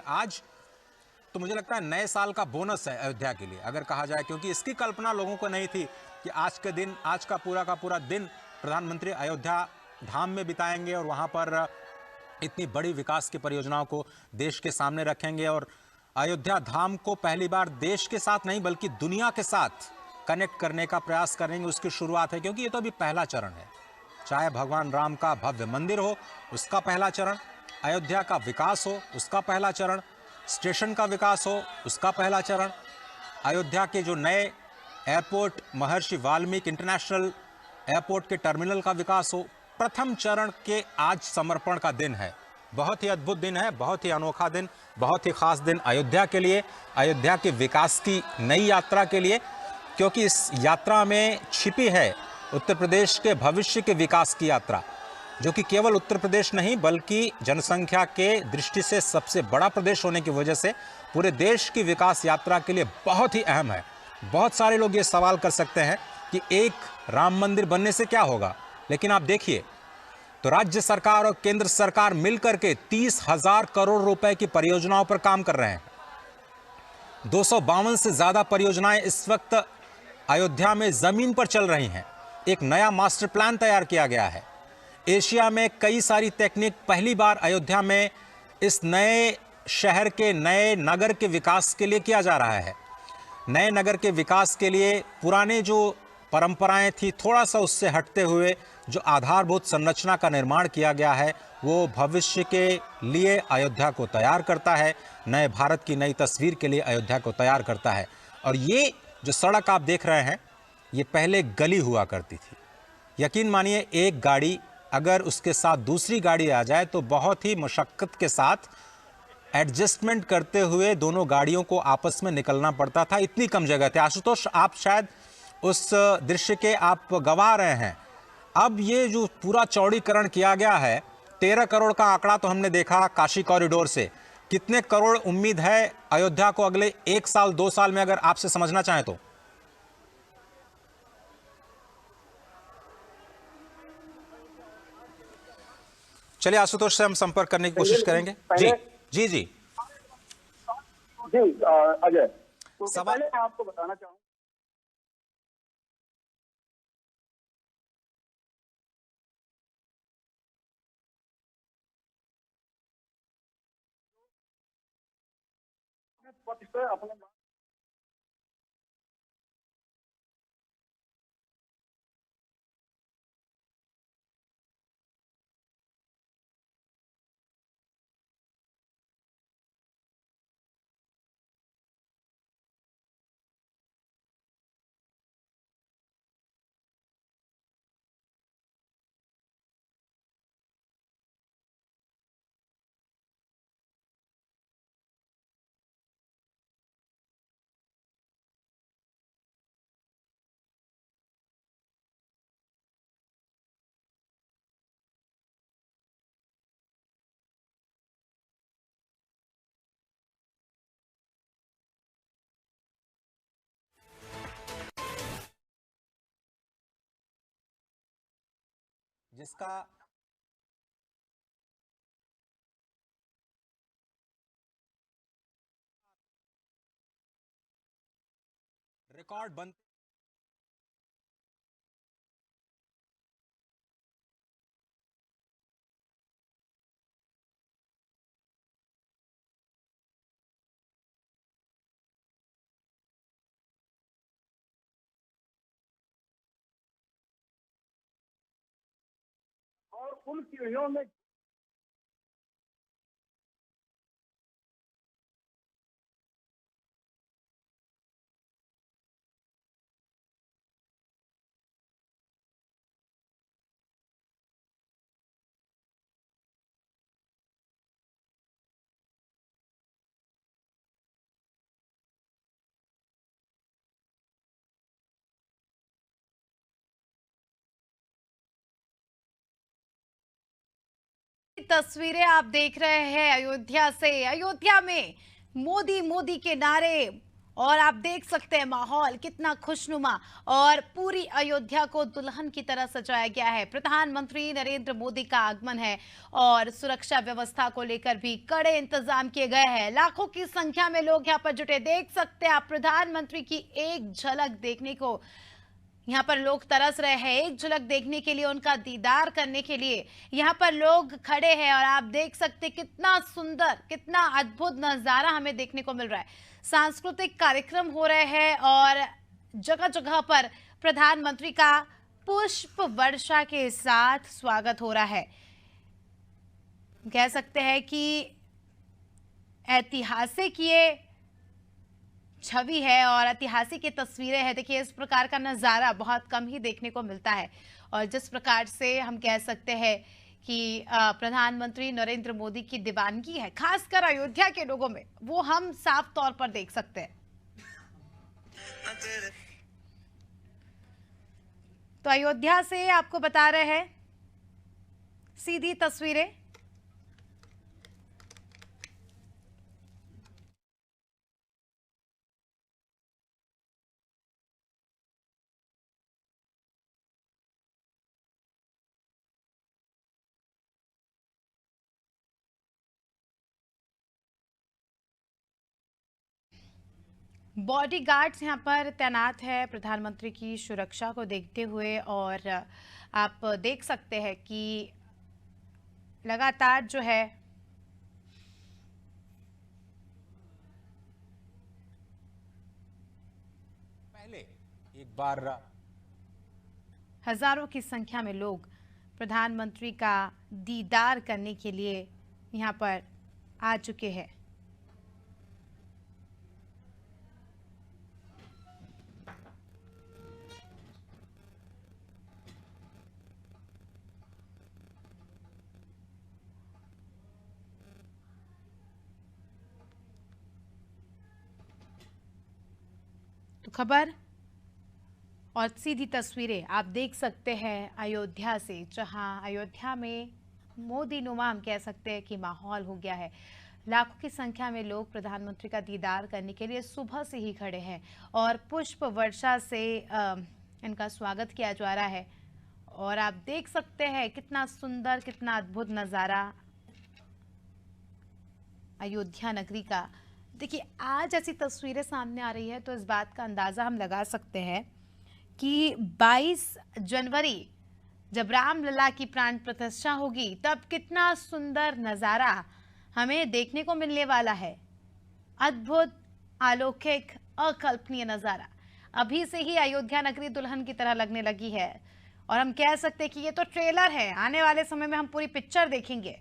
आज तो मुझे लगता है नए साल का बोनस है अयोध्या के लिए, अगर कहा जाए, क्योंकि इसकी कल्पना लोगों को नहीं थी कि आज के दिन, आज का पूरा दिन प्रधानमंत्री अयोध्या धाम में बिताएंगे और वहां पर इतनी बड़ी विकास की परियोजनाओं को देश के सामने रखेंगे और अयोध्या धाम को पहली बार देश के साथ नहीं बल्कि दुनिया के साथ कनेक्ट करने का प्रयास करेंगे। उसकी शुरुआत है, क्योंकि ये तो अभी पहला चरण है। चाहे भगवान राम का भव्य मंदिर हो, उसका पहला चरण, अयोध्या का विकास हो, उसका पहला चरण, स्टेशन का विकास हो, उसका पहला चरण, अयोध्या के जो नए एयरपोर्ट महर्षि वाल्मीकि इंटरनेशनल एयरपोर्ट के टर्मिनल का विकास हो, प्रथम चरण के आज समर्पण का दिन है। बहुत ही अद्भुत दिन है, बहुत ही अनोखा दिन, बहुत ही खास दिन अयोध्या के लिए, अयोध्या के विकास की नई यात्रा के लिए, क्योंकि इस यात्रा में छिपी है उत्तर प्रदेश के भविष्य के विकास की यात्रा, जो कि केवल उत्तर प्रदेश नहीं बल्कि जनसंख्या के दृष्टि से सबसे बड़ा प्रदेश होने की वजह से पूरे देश की विकास यात्रा के लिए बहुत ही अहम है। बहुत सारे लोग ये सवाल कर सकते हैं कि एक राम मंदिर बनने से क्या होगा, लेकिन आप देखिए तो राज्य सरकार और केंद्र सरकार मिलकर के 30,000 करोड़ रुपए की परियोजनाओं पर काम कर रहे हैं। 252 से ज्यादा परियोजनाएं इस वक्त अयोध्या में जमीन पर चल रही हैं। एक नया मास्टर प्लान तैयार किया गया है। एशिया में कई सारी टेक्निक पहली बार अयोध्या में इस नए शहर के, नए नगर के विकास के लिए किया जा रहा है। नए नगर के विकास के लिए पुराने जो परंपराएं थी, थोड़ा सा उससे हटते हुए जो आधारभूत संरचना का निर्माण किया गया है, वो भविष्य के लिए अयोध्या को तैयार करता है, नए भारत की नई तस्वीर के लिए अयोध्या को तैयार करता है। और ये जो सड़क आप देख रहे हैं, ये पहले गली हुआ करती थी। यकीन मानिए, एक गाड़ी अगर उसके साथ दूसरी गाड़ी आ जाए तो बहुत ही मशक्कत के साथ एडजस्टमेंट करते हुए दोनों गाड़ियों को आपस में निकलना पड़ता था, इतनी कम जगह थी। आशुतोष, आप शायद उस दृश्य के आप गवाह रहे हैं। अब ये जो पूरा चौड़ीकरण किया गया है, 13 करोड़ का आंकड़ा तो हमने देखा काशी कॉरिडोर से। कितने करोड़ उम्मीद है अयोध्या को अगले 1 साल 2 साल में, अगर आपसे समझना चाहें तो? चलिए आशुतोष से हम संपर्क करने की कोशिश करेंगे। जी जी जी जी अजय, तो सवाल पहले मैं आपको बताना चाहूँ अपने जिसका रिकॉर्ड बन और उन पीढ़ियों में तस्वीरें आप देख रहे हैं अयोध्या से। अयोध्या में मोदी मोदी के नारे और आप देख सकते हैं माहौल कितना खुशनुमा और पूरी अयोध्या को दुल्हन की तरह सजाया गया है। प्रधानमंत्री नरेंद्र मोदी का आगमन है और सुरक्षा व्यवस्था को लेकर भी कड़े इंतजाम किए गए हैं। लाखों की संख्या में लोग यहाँ पर जुटे। देख सकते हैं आप प्रधानमंत्री की एक झलक देखने को यहाँ पर लोग तरस रहे हैं, एक झलक देखने के लिए, उनका दीदार करने के लिए यहाँ पर लोग खड़े हैं। और आप देख सकते हैं कितना सुंदर, कितना अद्भुत नजारा हमें देखने को मिल रहा है। सांस्कृतिक कार्यक्रम हो रहे हैं और जगह जगह पर प्रधानमंत्री का पुष्प वर्षा के साथ स्वागत हो रहा है। कह सकते हैं कि ऐतिहासिक ये छवि है और ऐतिहासिक ये तस्वीरें हैं। देखिए इस प्रकार का नज़ारा बहुत कम ही देखने को मिलता है और जिस प्रकार से हम कह सकते हैं कि प्रधानमंत्री नरेंद्र मोदी की दीवानगी है खासकर अयोध्या के लोगों में, वो हम साफ तौर पर देख सकते हैं। तो अयोध्या से आपको बता रहे हैं सीधी तस्वीरें। बॉडीगार्ड्स यहाँ पर तैनात है प्रधानमंत्री की सुरक्षा को देखते हुए और आप देख सकते हैं कि लगातार जो है पहले एक बार हजारों की संख्या में लोग प्रधानमंत्री का दीदार करने के लिए यहाँ पर आ चुके हैं। तो खबर और सीधी तस्वीरें आप देख सकते हैं अयोध्या से, जहां अयोध्या में मोदी नुमा हम कह सकते हैं कि माहौल हो गया है। लाखों की संख्या में लोग प्रधानमंत्री का दीदार करने के लिए सुबह से ही खड़े हैं और पुष्प वर्षा से इनका स्वागत किया जा रहा है। और आप देख सकते हैं कितना सुंदर, कितना अद्भुत नज़ारा अयोध्या नगरी का। देखिए आज ऐसी तस्वीरें सामने आ रही है तो इस बात का अंदाज़ा हम लगा सकते हैं कि 22 जनवरी जब रामलला की प्राण प्रतिष्ठा होगी तब कितना सुंदर नज़ारा हमें देखने को मिलने वाला है। अद्भुत, अलौकिक, अकल्पनीय नज़ारा। अभी से ही अयोध्या नगरी दुल्हन की तरह लगने लगी है और हम कह सकते हैं कि ये तो ट्रेलर है, आने वाले समय में हम पूरी पिक्चर देखेंगे।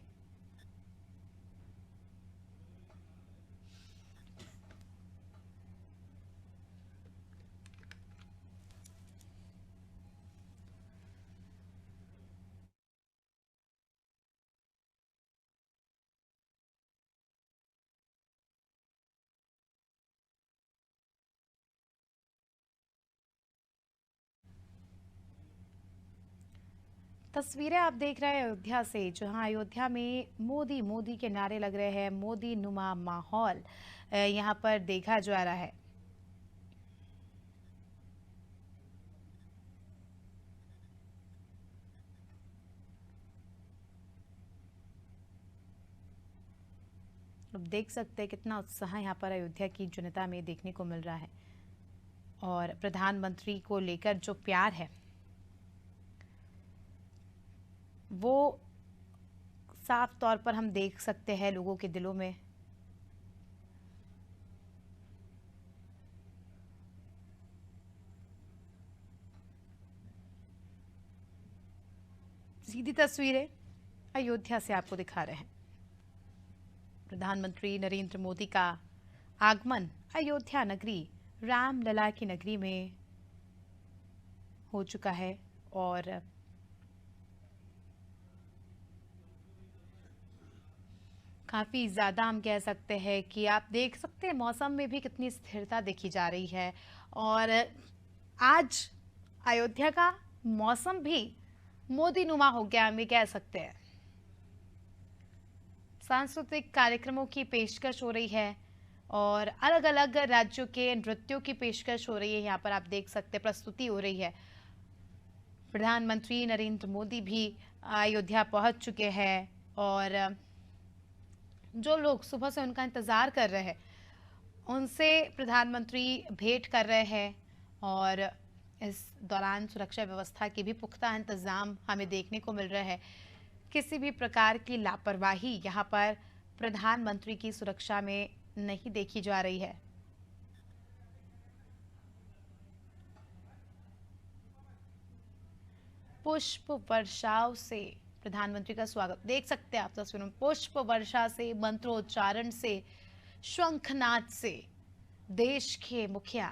तस्वीरें आप देख रहे हैं अयोध्या से, जहां अयोध्या में मोदी मोदी के नारे लग रहे हैं। मोदी नुमा माहौल यहां पर देखा जा रहा है। अब देख सकते हैं कितना उत्साह यहां पर अयोध्या की जनता में देखने को मिल रहा है और प्रधानमंत्री को लेकर जो प्यार है वो साफ तौर पर हम देख सकते हैं लोगों के दिलों में। सीधी तस्वीरें अयोध्या से आपको दिखा रहे हैं। प्रधानमंत्री नरेंद्र मोदी का आगमन अयोध्या नगरी, रामलला की नगरी में हो चुका है और काफ़ी ज़्यादा हम कह सकते हैं कि आप देख सकते हैं मौसम में भी कितनी स्थिरता देखी जा रही है और आज अयोध्या का मौसम भी मोदी नुमा हो गया, हम ये कह सकते हैं। सांस्कृतिक कार्यक्रमों की पेशकश हो रही है और अलग अलग राज्यों के नृत्यों की पेशकश हो रही है। यहाँ पर आप देख सकते हैं प्रस्तुति हो रही है। प्रधानमंत्री नरेंद्र मोदी भी अयोध्या पहुंच चुके हैं और जो लोग सुबह से उनका इंतजार कर रहे हैं उनसे प्रधानमंत्री भेंट कर रहे हैं और इस दौरान सुरक्षा व्यवस्था के भी पुख्ता इंतजाम हमें देखने को मिल रहा है। किसी भी प्रकार की लापरवाही यहाँ पर प्रधानमंत्री की सुरक्षा में नहीं देखी जा रही है। पुष्प वर्षाव से प्रधानमंत्री का स्वागत देख सकते हैं आप तस्वीरों में। पुष्प वर्षा से, मंत्रोच्चारण से, शंखनाद से देश के मुखिया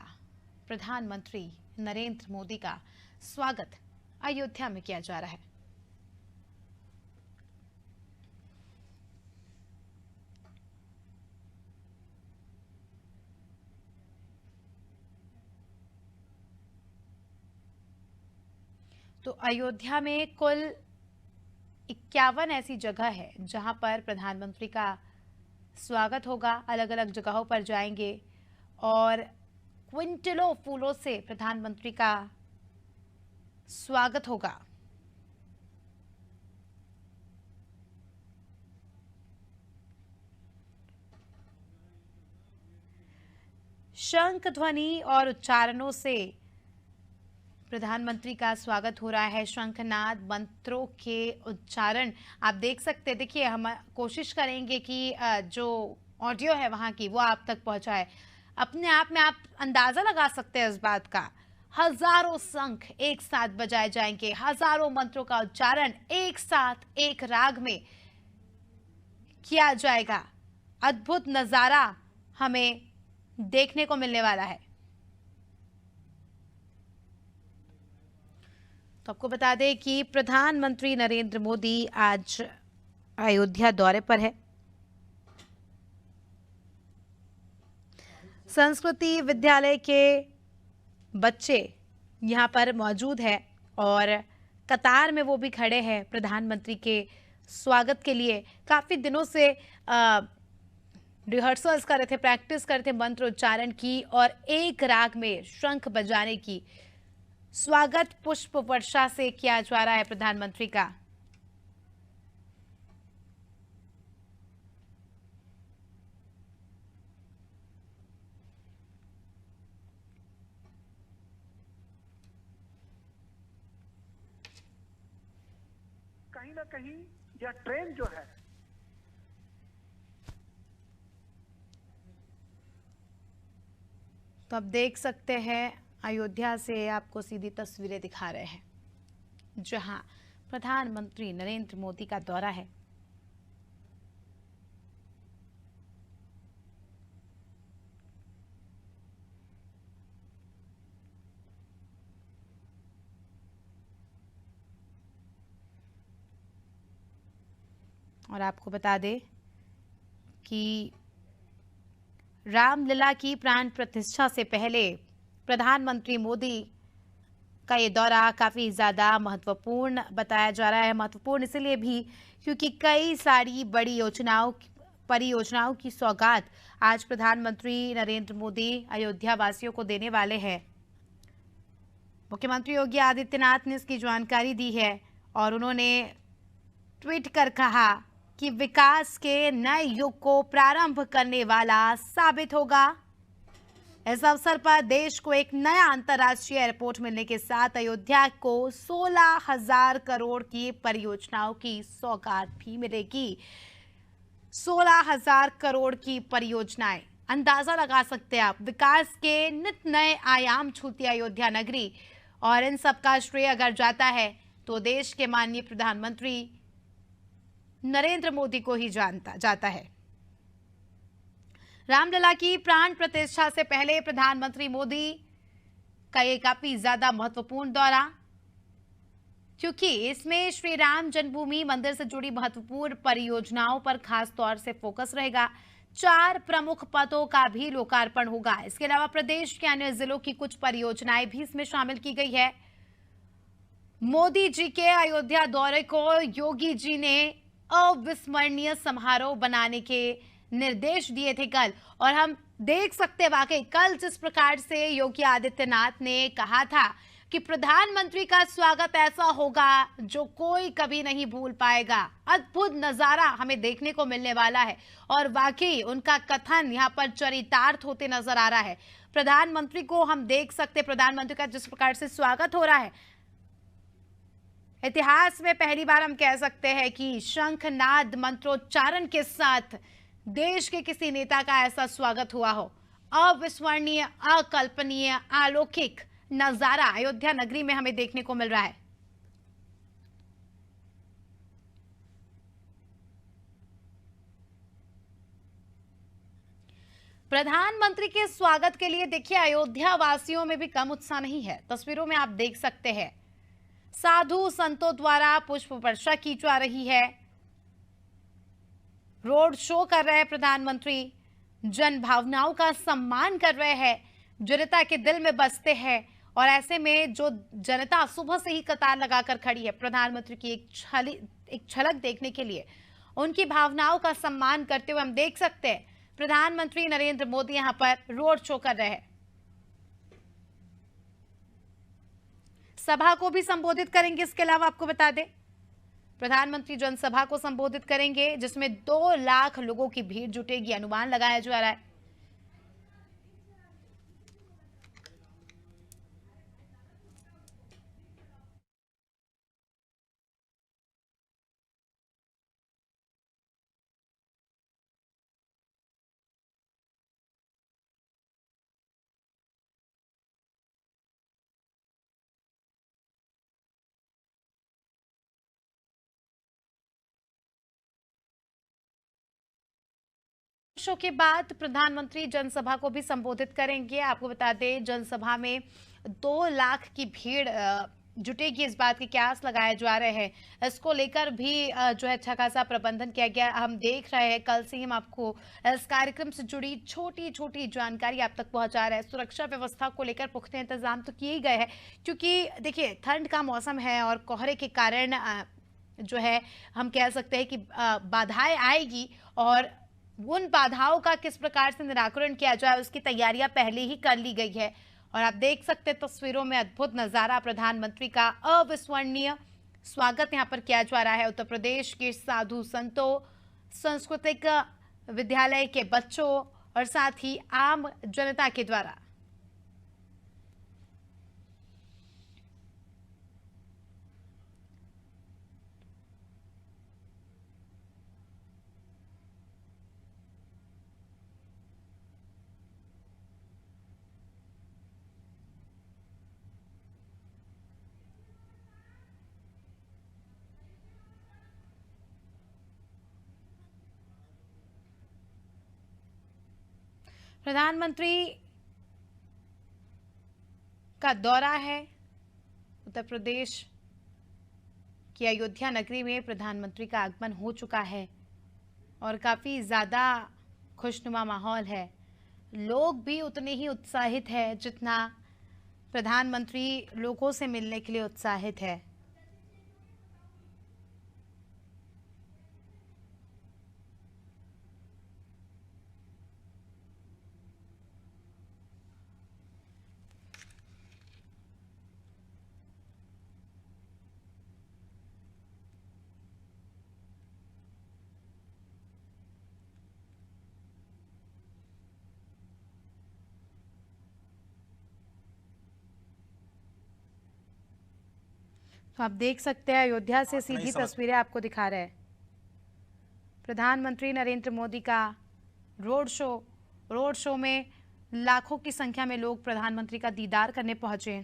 प्रधानमंत्री नरेंद्र मोदी का स्वागत अयोध्या में किया जा रहा है। तो अयोध्या में कुल 51 ऐसी जगह है जहां पर प्रधानमंत्री का स्वागत होगा। अलग अलग जगहों पर जाएंगे और क्विंटलों फूलों से प्रधानमंत्री का स्वागत होगा। शंख ध्वनि और उच्चारणों से प्रधानमंत्री का स्वागत हो रहा है। शंखनाद, मंत्रों के उच्चारण आप देख सकते हैं। देखिए, हम कोशिश करेंगे कि जो ऑडियो है वहां की वो आप तक पहुंचाए। अपने आप में आप अंदाजा लगा सकते हैं इस बात का। हजारों शंख एक साथ बजाए जाएंगे, हजारों मंत्रों का उच्चारण एक साथ एक राग में किया जाएगा। अद्भुत नजारा हमें देखने को मिलने वाला है। तो आपको बता दें कि प्रधानमंत्री नरेंद्र मोदी आज अयोध्या दौरे पर है। संस्कृति विद्यालय के बच्चे यहां पर मौजूद हैं और कतार में वो भी खड़े हैं प्रधानमंत्री के स्वागत के लिए। काफी दिनों से रिहर्सल्स कर रहे थे, प्रैक्टिस कर रहे थे मंत्र उच्चारण की और एक राग में शंख बजाने की। स्वागत पुष्प वर्षा से किया जा रहा है प्रधानमंत्री का। कहीं ना कहीं यह ट्रेन जो है तो आप देख सकते हैं अयोध्या से आपको सीधी तस्वीरें दिखा रहे हैं जहां प्रधानमंत्री नरेंद्र मोदी का दौरा है। और आपको बता दें कि रामलला की प्राण प्रतिष्ठा से पहले प्रधानमंत्री मोदी का ये दौरा काफ़ी ज़्यादा महत्वपूर्ण बताया जा रहा है। महत्वपूर्ण इसलिए भी क्योंकि कई सारी बड़ी परियोजनाओं की सौगात आज प्रधानमंत्री नरेंद्र मोदी अयोध्या वासियों को देने वाले हैं। मुख्यमंत्री योगी आदित्यनाथ ने इसकी जानकारी दी है और उन्होंने ट्वीट कर कहा कि विकास के नए युग को प्रारंभ करने वाला साबित होगा। इस अवसर पर देश को एक नया अंतर्राष्ट्रीय एयरपोर्ट मिलने के साथ अयोध्या को 16,000 करोड़ की परियोजनाओं की सौगात भी मिलेगी। 16,000 करोड़ की परियोजनाएं, अंदाजा लगा सकते हैं आप। विकास के नित नए आयाम छूती अयोध्या नगरी और इन सब का श्रेय अगर जाता है तो देश के माननीय प्रधानमंत्री नरेंद्र मोदी को ही जाता है। रामलला की प्राण प्रतिष्ठा से पहले प्रधानमंत्री मोदी का ये काफी ज्यादा महत्वपूर्ण दौरा, क्योंकि इसमें श्री राम जन्मभूमि मंदिर से जुड़ी महत्वपूर्ण परियोजनाओं पर खास तौर से फोकस रहेगा। 4 प्रमुख पदों का भी लोकार्पण होगा। इसके अलावा प्रदेश के अन्य जिलों की कुछ परियोजनाएं भी इसमें शामिल की गई है। मोदी जी के अयोध्या दौरे को योगी जी ने अविस्मरणीय समारोह बनाने के निर्देश दिए थे कल, और हम देख सकते वाकई कल जिस प्रकार से योगी आदित्यनाथ ने कहा था कि प्रधानमंत्री का स्वागत ऐसा होगा जो कोई कभी नहीं भूल पाएगा। अद्भुत नजारा हमें देखने को मिलने वाला है और वाकई उनका कथन यहाँ पर चरितार्थ होते नजर आ रहा है। प्रधानमंत्री को हम देख सकते, प्रधानमंत्री का जिस प्रकार से स्वागत हो रहा है, इतिहास में पहली बार हम कह सकते हैं कि शंखनाद मंत्रोच्चारण के साथ देश के किसी नेता का ऐसा स्वागत हुआ हो। अविस्मरणीय, अकल्पनीय, अलौकिक नजारा अयोध्या नगरी में हमें देखने को मिल रहा है। प्रधानमंत्री के स्वागत के लिए देखिए अयोध्या वासियों में भी कम उत्साह नहीं है। तस्वीरों में आप देख सकते हैं साधु संतों द्वारा पुष्प वर्षा की जा रही है, रोड शो कर रहे हैं प्रधानमंत्री, जन भावनाओं का सम्मान कर रहे हैं, जनता के दिल में बसते हैं। और ऐसे में जो जनता सुबह से ही कतार लगाकर खड़ी है प्रधानमंत्री की एक झलक देखने के लिए, उनकी भावनाओं का सम्मान करते हुए हम देख सकते हैं प्रधानमंत्री नरेंद्र मोदी यहां पर रोड शो कर रहे हैं। सभा को भी संबोधित करेंगे। इसके अलावा आपको बता दें प्रधानमंत्री जनसभा को संबोधित करेंगे जिसमें 2 लाख लोगों की भीड़ जुटेगी, अनुमान लगाया जा रहा है। शो के बाद प्रधानमंत्री जनसभा को भी संबोधित करेंगे। आपको बता दें जनसभा में 2 लाख की भीड़ जुटेगी, इस बात के कयास लगाए जा रहे हैं। इसको लेकर भी जो है अच्छा खासा प्रबंधन किया गया। हम देख रहे हैं कल से हम आपको इस कार्यक्रम से जुड़ी छोटी छोटी जानकारी आप तक पहुंचा रहे हैं। सुरक्षा व्यवस्था को लेकर पुख्ते इंतजाम तो किए गए हैं क्योंकि देखिए ठंड का मौसम है और कोहरे के कारण जो है हम कह सकते हैं कि बाधाएं आएगी और उन बाधाओं का किस प्रकार से निराकरण किया जाए उसकी तैयारियां पहले ही कर ली गई है। और आप देख सकते हैं तस्वीरों में अद्भुत नजारा, प्रधानमंत्री का अविस्मरणीय स्वागत यहां पर किया जा रहा है। उत्तर प्रदेश के साधु संतों, सांस्कृतिक विद्यालय के बच्चों और साथ ही आम जनता के द्वारा। प्रधानमंत्री का दौरा है उत्तर प्रदेश की अयोध्या नगरी में। प्रधानमंत्री का आगमन हो चुका है और काफ़ी ज़्यादा खुशनुमा माहौल है। लोग भी उतने ही उत्साहित हैं जितना प्रधानमंत्री लोगों से मिलने के लिए उत्साहित है। तो आप देख सकते हैं अयोध्या से सीधी तस्वीरें आपको दिखा रहे हैं। प्रधानमंत्री नरेंद्र मोदी का रोड शो में लाखों की संख्या में लोग प्रधानमंत्री का दीदार करने पहुंचे।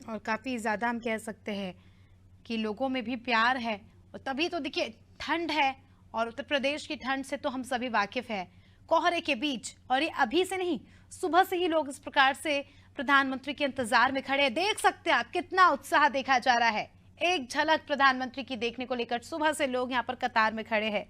और काफ़ी ज़्यादा हम कह सकते हैं कि लोगों में भी प्यार है। और तभी तो देखिए ठंड है और उत्तर प्रदेश की ठंड से तो हम सभी वाकिफ़ हैं, कोहरे के बीच। और ये अभी से नहीं, सुबह से ही लोग इस प्रकार से प्रधानमंत्री के इंतजार में खड़े हैं। देख सकते हैं आप कितना उत्साह देखा जा रहा है। एक झलक प्रधानमंत्री की देखने को लेकर सुबह से लोग यहाँ पर कतार में खड़े हैं।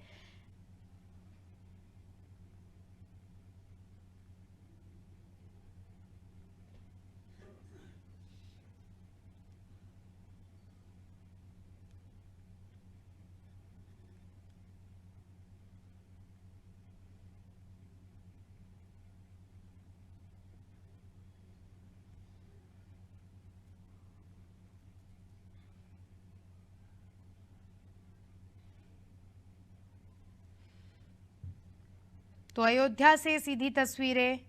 तो अयोध्या से सीधी तस्वीरें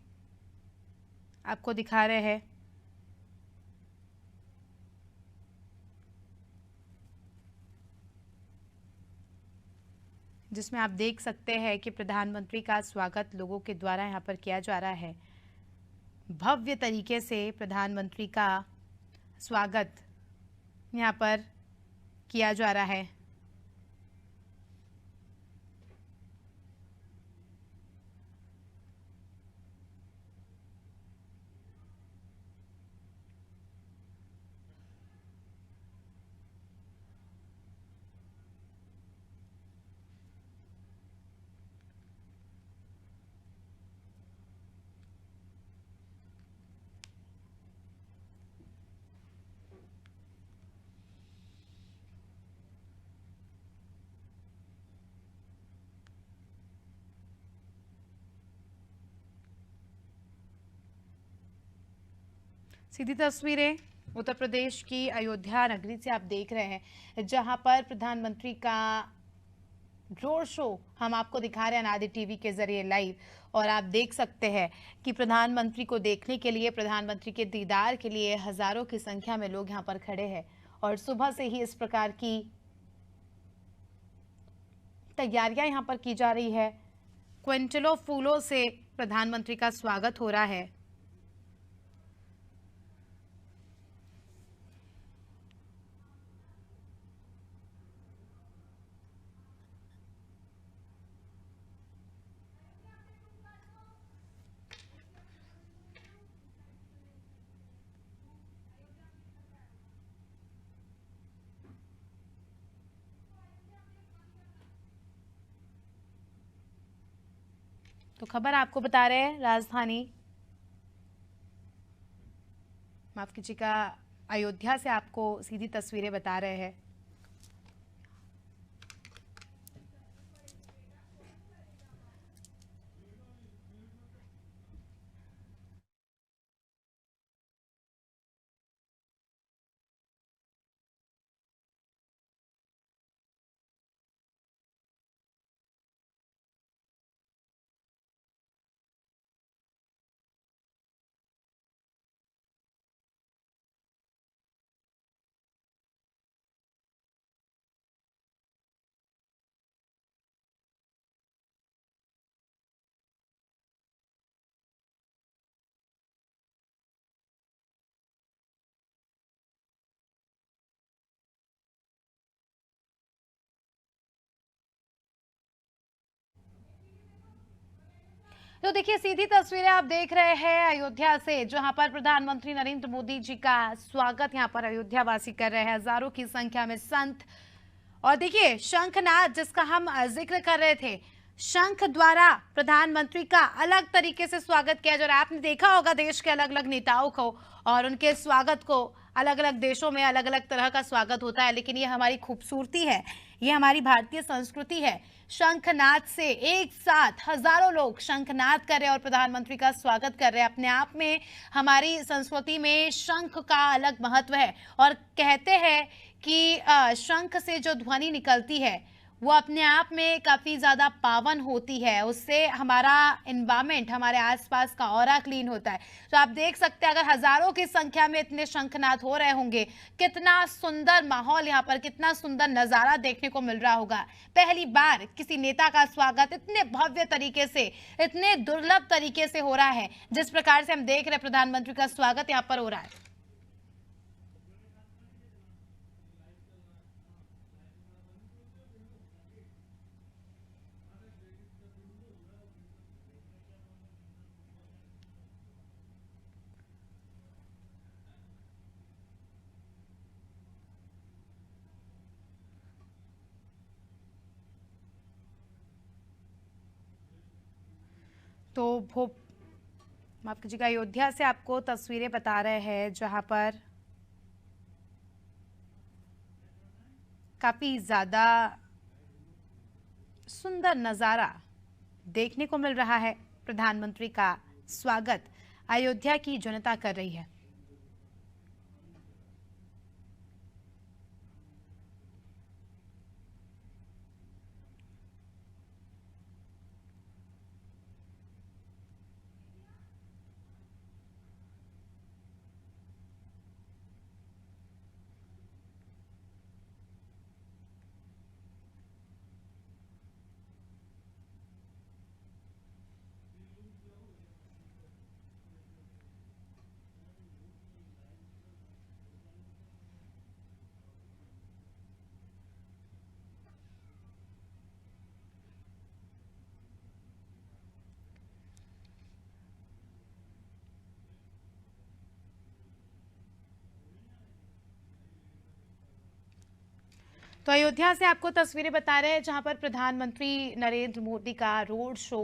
आपको दिखा रहे हैं। जिसमें आप देख सकते हैं कि प्रधानमंत्री का स्वागत लोगों के द्वारा यहां पर किया जा रहा है। भव्य तरीके से प्रधानमंत्री का स्वागत यहां पर किया जा रहा है। सीधी तस्वीरें उत्तर प्रदेश की अयोध्या नगरी से आप देख रहे हैं, जहां पर प्रधानमंत्री का रोड शो हम आपको दिखा रहे हैं अनादि टीवी के जरिए लाइव। और आप देख सकते हैं कि प्रधानमंत्री को देखने के लिए, प्रधानमंत्री के दीदार के लिए हजारों की संख्या में लोग यहां पर खड़े हैं। और सुबह से ही इस प्रकार की तैयारियां यहां पर की जा रही है। क्विंटलों फूलों से प्रधानमंत्री का स्वागत हो रहा है। तो खबर आपको बता रहे हैं राजधानी, माफ कीजिएगा, अयोध्या से आपको सीधी तस्वीरें बता रहे हैं। तो देखिए, सीधी तस्वीरें आप देख रहे हैं अयोध्या से, जहां पर प्रधानमंत्री नरेंद्र मोदी जी का स्वागत यहां पर अयोध्या वासी कर रहे हैं। हजारों की संख्या में संत, और देखिए शंखनाद जिसका हम जिक्र कर रहे थे, शंख द्वारा प्रधानमंत्री का अलग तरीके से स्वागत किया जा रहा है। आपने देखा होगा देश के अलग अलग नेताओं को और उनके स्वागत को, अलग अलग देशों में अलग अलग तरह का स्वागत होता है, लेकिन ये हमारी खूबसूरती है, ये हमारी भारतीय संस्कृति है। शंखनाद से एक साथ हजारों लोग शंखनाद कर रहे हैं और प्रधानमंत्री का स्वागत कर रहे हैं। अपने आप में हमारी संस्कृति में शंख का अलग महत्व है और कहते हैं कि शंख से जो ध्वनि निकलती है वो अपने आप में काफी ज्यादा पावन होती है। उससे हमारा एनवायरमेंट, हमारे आसपास का ऑरा क्लीन होता है। तो आप देख सकते हैं, अगर हजारों की संख्या में इतने शंखनाद हो रहे होंगे, कितना सुंदर माहौल यहाँ पर, कितना सुंदर नजारा देखने को मिल रहा होगा। पहली बार किसी नेता का स्वागत इतने भव्य तरीके से, इतने दुर्लभ तरीके से हो रहा है। जिस प्रकार से हम देख रहे हैं प्रधानमंत्री का स्वागत यहाँ पर हो रहा है। तो माफ कीजिएगा, अयोध्या से आपको तस्वीरें बता रहे हैं, जहां पर काफी ज्यादा सुंदर नजारा देखने को मिल रहा है। प्रधानमंत्री का स्वागत अयोध्या की जनता कर रही है। तो अयोध्या से आपको तस्वीरें बता रहे हैं जहां पर प्रधानमंत्री नरेंद्र मोदी का रोड शो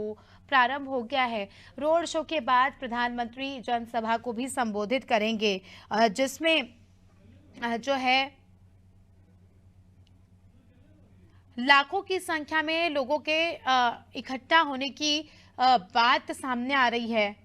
प्रारंभ हो गया है। रोड शो के बाद प्रधानमंत्री जनसभा को भी संबोधित करेंगे, जिसमें जो है लाखों की संख्या में लोगों के इकट्ठा होने की बात सामने आ रही है।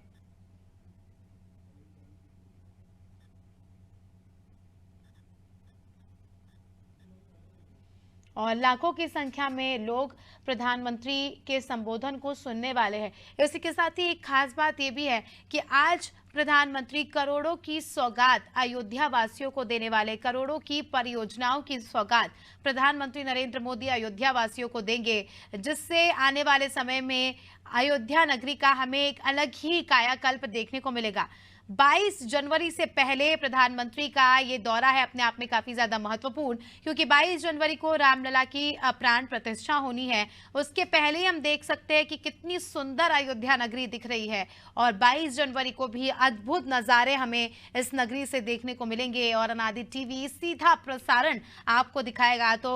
और लाखों की संख्या में लोग प्रधानमंत्री के संबोधन को सुनने वाले हैं। इसी के साथ ही एक खास बात यह भी है कि आज प्रधानमंत्री करोड़ों की सौगात अयोध्या वासियों को देने वाले, करोड़ों की परियोजनाओं की सौगात प्रधानमंत्री नरेंद्र मोदी अयोध्या वासियों को देंगे, जिससे आने वाले समय में अयोध्या नगरी का हमें एक अलग ही कायाकल्प देखने को मिलेगा। 22 जनवरी से पहले प्रधानमंत्री का ये दौरा है अपने आप में काफी ज्यादा महत्वपूर्ण, क्योंकि 22 जनवरी को रामलला की प्राण प्रतिष्ठा होनी है। उसके पहले ही हम देख सकते हैं कि कितनी सुंदर अयोध्या नगरी दिख रही है और 22 जनवरी को भी अद्भुत नजारे हमें इस नगरी से देखने को मिलेंगे और अनादि टीवी सीधा प्रसारण आपको दिखाएगा। तो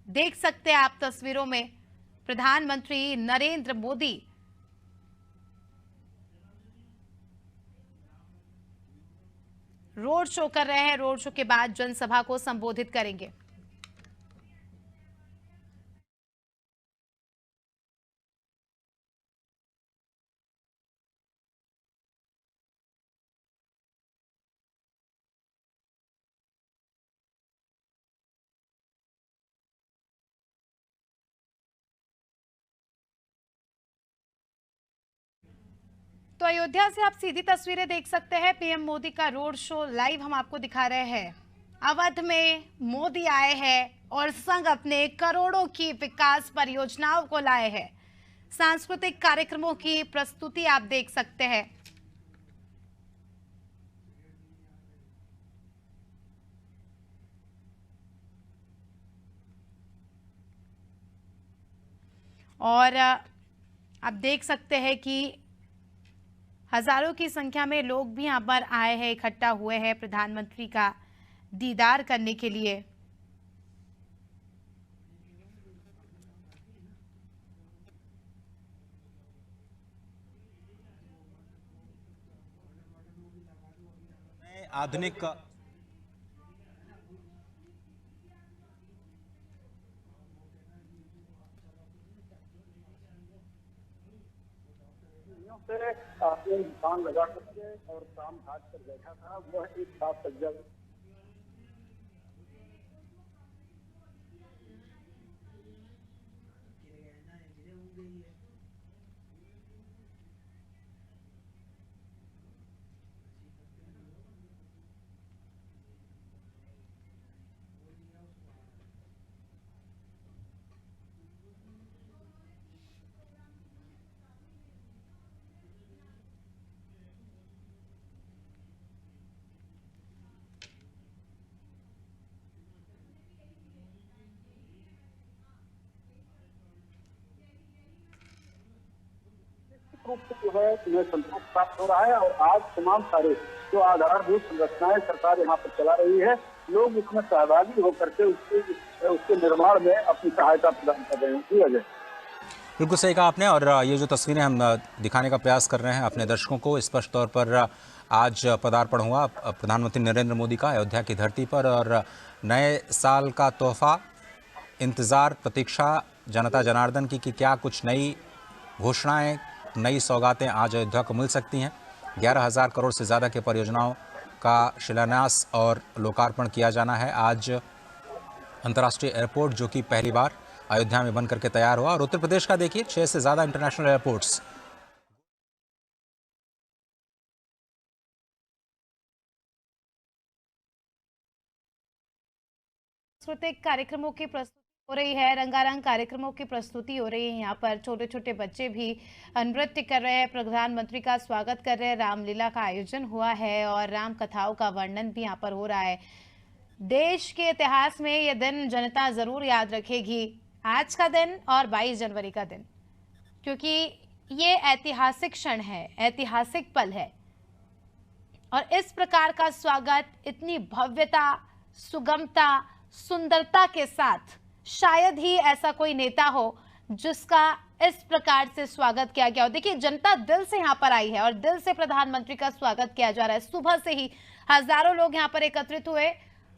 देख सकते हैं आप तस्वीरों में प्रधानमंत्री नरेंद्र मोदी रोड शो कर रहे हैं। रोड शो के बाद जनसभा को संबोधित करेंगे। तो अयोध्या से आप सीधी तस्वीरें देख सकते हैं। पीएम मोदी का रोड शो लाइव हम आपको दिखा रहे हैं। अवध में मोदी आए हैं और संग अपने करोड़ों की विकास परियोजनाओं को लाए हैं। सांस्कृतिक कार्यक्रमों की प्रस्तुति आप देख सकते हैं। और आप देख सकते हैं कि हजारों की संख्या में लोग भी यहाँ पर आए हैं, इकट्ठा हुए हैं प्रधानमंत्री का दीदार करने के लिए। आधुनिक से अपने इंसान लगा करके और काम काज कर बैठा था, वह एक साथ सज्जा रूप से जो है उन्हें संतोष प्राप्त हो रहा है। और आज तमाम सारे जो आधारभूत संरचनाएं सरकार यहाँ पर चला रही है, लोग उसमें सहभागी होकर के उसके निर्माण में अपनी सहायता प्रदान कर रहे हैं। जी अजय, बिल्कुल सही कहा आपने। और ये जो तस्वीरें हम दिखाने का प्रयास कर रहे हैं अपने दर्शकों को, स्पष्ट तौर पर आज पदार्पण हुआ प्रधानमंत्री नरेंद्र मोदी का अयोध्या की धरती पर, और नए साल का तोहफा, इंतज़ार, प्रतीक्षा जनता जनार्दन की कि क्या कुछ नई घोषणाएं, नई सौगातें आज अयोध्या को मिल सकती हैं। 11,000 करोड़ से ज़्यादा की परियोजनाओं का शिलान्यास और लोकार्पण किया जाना है आज। अंतर्राष्ट्रीय एयरपोर्ट जो कि पहली बार अयोध्या में बन करके तैयार हुआ, और उत्तर प्रदेश का देखिए 6 से ज़्यादा इंटरनेशनल एयरपोर्ट्स। सांस्कृतिक कार्यक्रमों की प्रस्तुति हो रही है, रंगारंग कार्यक्रमों की प्रस्तुति हो रही है। यहाँ पर छोटे छोटे बच्चे भी नृत्य कर रहे हैं, प्रधानमंत्री का स्वागत कर रहे हैं। रामलीला का आयोजन हुआ है और राम कथाओं का वर्णन भी यहाँ पर हो रहा है। देश के इतिहास में यह दिन जनता जरूर याद रखेगी, आज का दिन और 22 जनवरी का दिन, क्योंकि ये ऐतिहासिक क्षण है, ऐतिहासिक पल है। और इस प्रकार का स्वागत, इतनी भव्यता, सुगमता, सुंदरता के साथ। शायद ही ऐसा कोई नेता हो जिसका इस प्रकार से स्वागत किया गया हो। देखिए, जनता दिल से यहाँ पर आई है और दिल से प्रधानमंत्री का स्वागत किया जा रहा है। सुबह से ही हजारों लोग यहाँ पर एकत्रित हुए,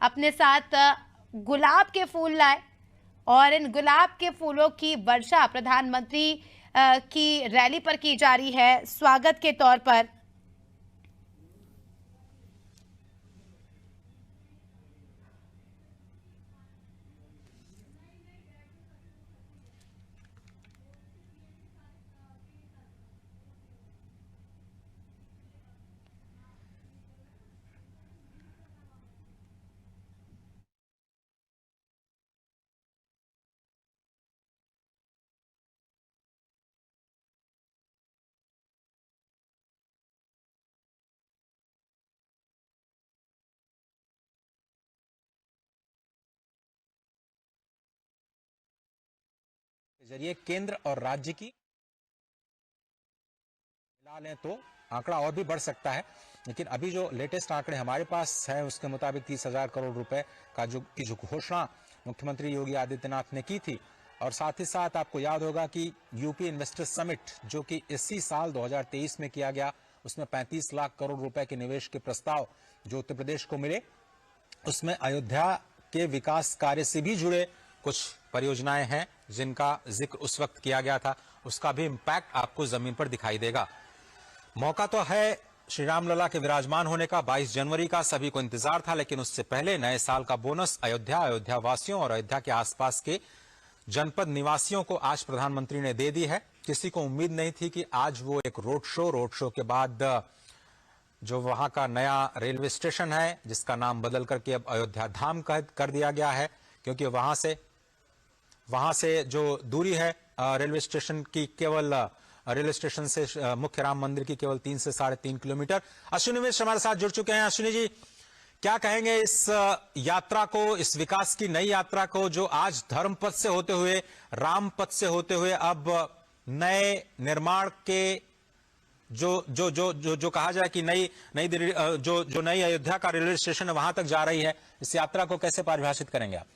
अपने साथ गुलाब के फूल लाए और इन गुलाब के फूलों की वर्षा प्रधानमंत्री की रैली पर की जा रही है स्वागत के तौर पर। के जरिए केंद्र और राज्य की मिला लें तो आंकड़ा और भी बढ़ सकता है, लेकिन अभी जो लेटेस्ट आंकड़े हमारे पास है उसके मुताबिक 30,000 करोड़ रुपए का जो घोषणा मुख्यमंत्री योगी आदित्यनाथ ने की थी। और साथ ही साथ आपको याद होगा कि यूपी इन्वेस्टर्स समिट जो कि इसी साल 2023 में किया गया, उसमें 35 लाख करोड़ रुपए के निवेश के प्रस्ताव जो उत्तर प्रदेश को मिले, उसमें अयोध्या के विकास कार्य से भी जुड़े कुछ परियोजनाएं हैं जिनका जिक्र उस वक्त किया गया था। उसका भी इम्पैक्ट आपको जमीन पर दिखाई देगा। मौका तो है श्री राम लला के विराजमान होने का, 22 जनवरी का सभी को इंतजार था, लेकिन उससे पहले नए साल का बोनस अयोध्या वासियों और अयोध्या के आसपास के जनपद निवासियों को आज प्रधानमंत्री ने दे दी है। किसी को उम्मीद नहीं थी कि आज वो एक रोड शो के बाद जो वहां का नया रेलवे स्टेशन है जिसका नाम बदल करके अब अयोध्या धाम कर दिया गया है, क्योंकि वहां से जो दूरी है रेलवे स्टेशन की, केवल रेलवे स्टेशन से मुख्य राम मंदिर की केवल 3 से 3.5 किलोमीटर। अश्विनी मिश्र हमारे साथ जुड़ चुके हैं। अश्विनी जी, क्या कहेंगे इस यात्रा को, इस विकास की नई यात्रा को जो आज धर्म पथ से होते हुए, राम पथ से होते हुए अब नए निर्माण के जो कहा जाए कि नई अयोध्या का रेलवे स्टेशन है वहां तक जा रही है, इस यात्रा को कैसे परिभाषित करेंगे आप?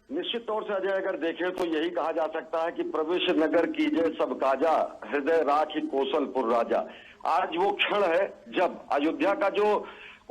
निश्चित तौर से अजय अगर देखें तो यही कहा जा सकता है कि प्रवेश नगर कीजिए सब काजा, हृदय राखी कौशलपुर राजा। आज वो क्षण है जब अयोध्या का जो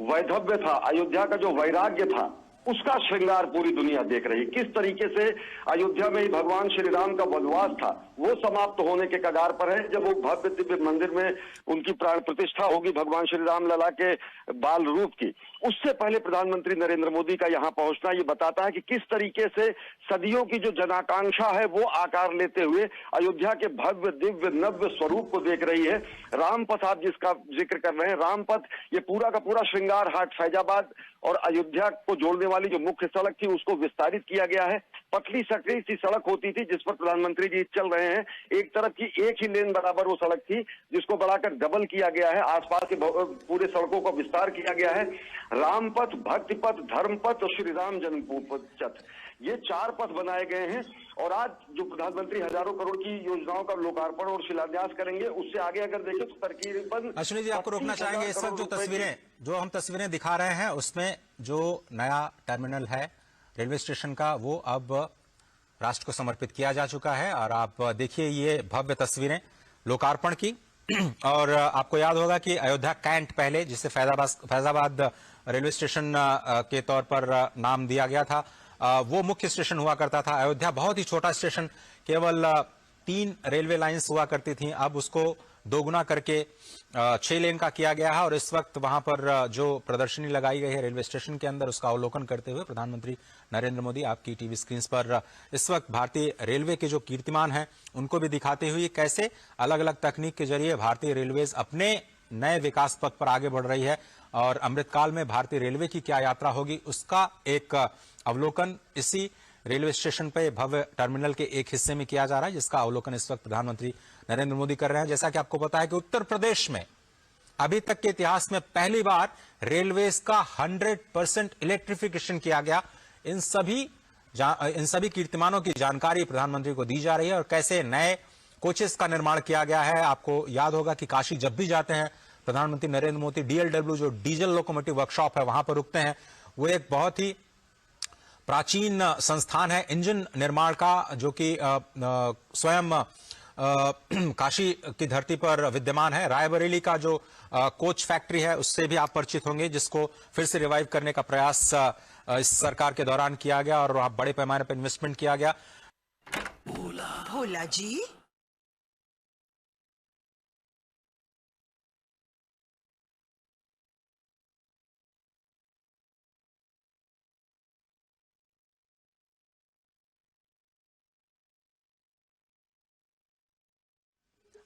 वैधव्य था, अयोध्या का जो वैराग्य था, उसका श्रृंगार पूरी दुनिया देख रही। किस तरीके से अयोध्या में ही भगवान श्री राम का वनवास था वो समाप्त होने के कगार पर है। जब वो भव्य दिव्य मंदिर में उनकी प्राण प्रतिष्ठा होगी भगवान श्री राम लला के बाल रूप की, उससे पहले प्रधानमंत्री नरेंद्र मोदी का यहाँ पहुंचना ये बताता है कि किस तरीके से सदियों की जो जनाकांक्षा है वो आकार लेते हुए अयोध्या के भव्य दिव्य नव्य स्वरूप को देख रही है। रामपथ आप जिसका जिक्र कर रहे हैं, रामपथ ये पूरा का पूरा श्रृंगार हाट फैजाबाद और अयोध्या को जोड़ने वाली जो मुख्य सड़क थी उसको विस्तारित किया गया है। पतली सकड़ी सी सड़क होती थी जिस पर प्रधानमंत्री जी चल रहे हैं, एक तरफ की एक ही लेन बराबर वो सड़क थी जिसको बढ़ाकर डबल किया गया है। आसपास के पूरे सड़कों का विस्तार किया गया है। रामपथ, भक्तिपथ, धर्मपथ और श्री राम जन्मपथ, ये 4 पथ बनाए गए हैं। और आज जो प्रधानमंत्री हजारों करोड़ की योजनाओं का लोकार्पण और शिलान्यास करेंगे, उससे आगे अगर देखें तो तकरीबन। अश्विनी जी, आपको रोकना चाहेंगे, इस वक्त जो हम तस्वीरें दिखा रहे हैं उसमें जो नया टर्मिनल है रेलवे स्टेशन का वो अब राष्ट्र को समर्पित किया जा चुका है। और आप देखिए ये भव्य तस्वीरें लोकार्पण की। और आपको याद होगा कि अयोध्या कैंट पहले, जिसे फैजाबाद रेलवे स्टेशन के तौर पर नाम दिया गया था, वो मुख्य स्टेशन हुआ करता था। अयोध्या बहुत ही छोटा स्टेशन, केवल 3 रेलवे लाइंस हुआ करती थी। अब उसको दोगुना करके 6 लेन का किया गया है। और इस वक्त वहां पर जो प्रदर्शनी लगाई गई है रेलवे स्टेशन के अंदर, उसका अवलोकन करते हुए प्रधानमंत्री नरेंद्र मोदी आपकी टीवी स्क्रीन पर इस वक्त भारतीय रेलवे के जो कीर्तिमान हैं उनको भी दिखाते हुए कैसे अलग अलग तकनीक के जरिए भारतीय रेलवेज अपने नए विकास पथ पर आगे बढ़ रही है। और अमृतकाल में भारतीय रेलवे की क्या यात्रा होगी उसका एक अवलोकन इसी रेलवे स्टेशन पे भव्य टर्मिनल के एक हिस्से में किया जा रहा है, जिसका अवलोकन इस वक्त प्रधानमंत्री नरेंद्र मोदी कर रहे हैं। जैसा कि आपको पता है कि उत्तर प्रदेश में अभी तक के इतिहास में पहली बार रेलवेज का 100% इलेक्ट्रिफिकेशन किया गया। इन सभी कीर्तिमानों की जानकारी प्रधानमंत्री को दी जा रही है और कैसे नए कोचेस का निर्माण किया गया है। आपको याद होगा कि काशी जब भी जाते हैं प्रधानमंत्री नरेंद्र मोदी DLW जो डीजल लोकोमोटिव वर्कशॉप है वहां पर रुकते हैं। वो एक बहुत ही प्राचीन संस्थान है इंजन निर्माण का, जो कि स्वयं काशी की धरती पर विद्यमान है। रायबरेली का जो कोच फैक्ट्री है उससे भी आप परिचित होंगे, जिसको फिर से रिवाइव करने का प्रयास इस सरकार के दौरान किया गया और वहां बड़े पैमाने पर इन्वेस्टमेंट किया गया। भोला जी,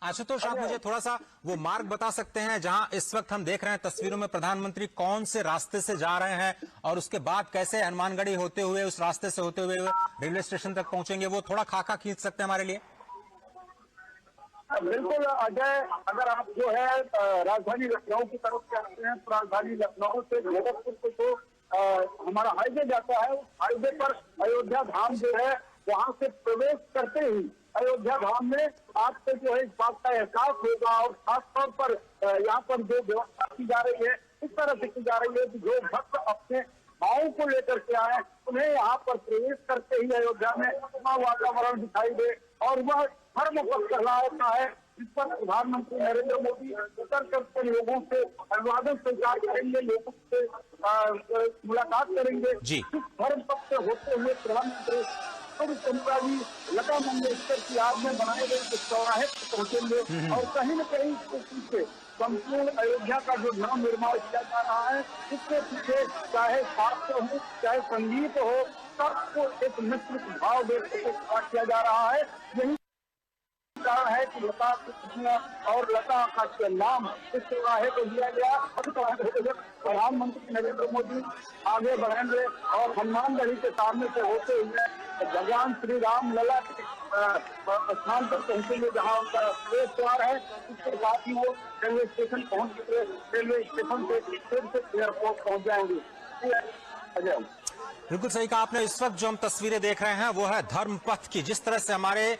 आशुतोष, आप मुझे थोड़ा सा वो मार्ग बता सकते हैं जहां इस वक्त हम देख रहे हैं तस्वीरों में प्रधानमंत्री कौन से रास्ते से जा रहे हैं और उसके बाद कैसे हनुमानगढ़ी होते हुए उस रास्ते से होते हुए रेलवे स्टेशन तक पहुंचेंगे, वो थोड़ा खाका खींच सकते हैं हमारे लिए? बिल्कुल अजय, अगर आप जो है राजधानी लखनऊ की तरफ जाते हैं तो राजधानी लखनऊ से गोरखपुर को जो हमारा हाईवे जाता है, उस हाईवे पर अयोध्या धाम जो है वहां से प्रवेश करते ही अयोध्या धाम में आपको जो है इस बात का एहसास होगा। और खासतौर पर यहाँ पर जो व्यवस्था की जा रही है इस तरह से की जा रही है कि जो भक्त अपने भावों को लेकर के आए उन्हें यहाँ पर प्रवेश करते ही अयोध्या में अपना वातावरण दिखाई दे और वह धर्म पथ कहलाता है, जिस पर प्रधानमंत्री नरेंद्र मोदी उतर करके लोगों से अभिवादन स्वीकार करेंगे, लोगों से मुलाकात करेंगे। जी। इस धर्म पथ से होते हुए प्रधानमंत्री जी लता मंगेशकर की याद में बनाए गए इस चौराहे पर पहुंचेंगे और कहीं न कहीं इसके पीछे संपूर्ण अयोध्या का जो नव निर्माण किया जा रहा है इसके पीछे चाहे साहित्य हो चाहे संगीत हो, सबको एक मिश्रित भाव देकर किया जा रहा है। यही कारण है कि लता और लता का नाम इस चौराहे को दिया गया। प्रधानमंत्री नरेंद्र मोदी आगे बढ़ेंगे और हनुमानगढ़ी के सामने से होते हुए भगवान श्री राम लला के स्थान पर पहुंचेंगे जहां उनका प्रवेश द्वार है। इसके साथ ही वो रेलवे स्टेशन पहुंचेंगे, रेलवे स्टेशन से फिर से एयरपोर्ट पहुंच जाएंगे। अजय, बिल्कुल सही कहा आपने। इस वक्त जो हम तस्वीरें देख रहे हैं वो है धर्म पथ की, जिस तरह से हमारे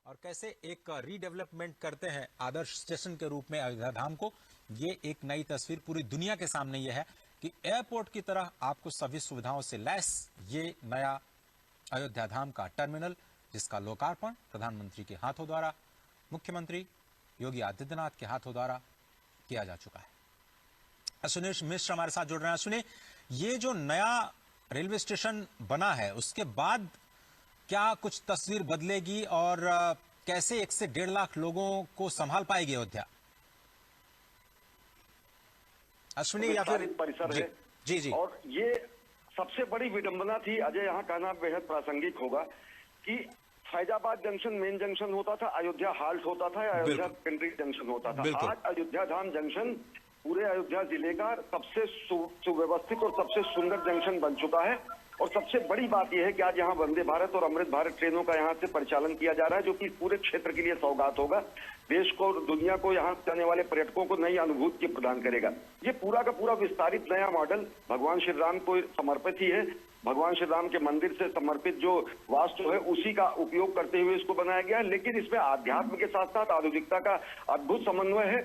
और कैसे एक रीडेवलपमेंट करते हैं आदर्श स्टेशन के रूप में अयोध्या धाम को। ये एक नई तस्वीर पूरी दुनिया के सामने ये है कि एयरपोर्ट की तरह आपको सभी सुविधाओं से लैस ये नया अयोध्या धाम का टर्मिनल, जिसका लोकार्पण प्रधानमंत्री के हाथों द्वारा, मुख्यमंत्री योगी आदित्यनाथ के हाथों द्वारा किया जा चुका है। सुनील मिश्र हमारे साथ जुड़ रहे हैं। सुनिए, ये जो नया रेलवे स्टेशन बना है उसके बाद क्या कुछ तस्वीर बदलेगी और कैसे 1 से 1.5 लाख लोगों को संभाल पाएगी अयोध्या? अश्विनी या फिर परिसर है जी जी। और ये सबसे बड़ी विडंबना थी अजय, यहाँ कहना बेहद प्रासंगिक होगा कि फैजाबाद जंक्शन मेन जंक्शन होता था, अयोध्या हाल्ट होता था, अयोध्या सेकेंडरी जंक्शन होता था। आज अयोध्या धाम जंक्शन पूरे अयोध्या जिले का सबसे सुव्यवस्थित और सबसे सुंदर जंक्शन बन चुका है। और सबसे बड़ी बात यह है कि आज यहाँ वंदे भारत और अमृत भारत ट्रेनों का यहाँ से परिचालन किया जा रहा है, जो कि पूरे क्षेत्र के लिए सौगात होगा। देश को और दुनिया को यहाँ आने वाले पर्यटकों को नई अनुभूति प्रदान करेगा। ये पूरा का पूरा विस्तारित नया मॉडल भगवान श्री राम को समर्पित ही है। भगवान श्री राम के मंदिर से समर्पित जो वास्तु है उसी का उपयोग करते हुए इसको बनाया गया है, लेकिन इसमें आध्यात्म के साथ साथ आधुनिकता का अद्भुत समन्वय है।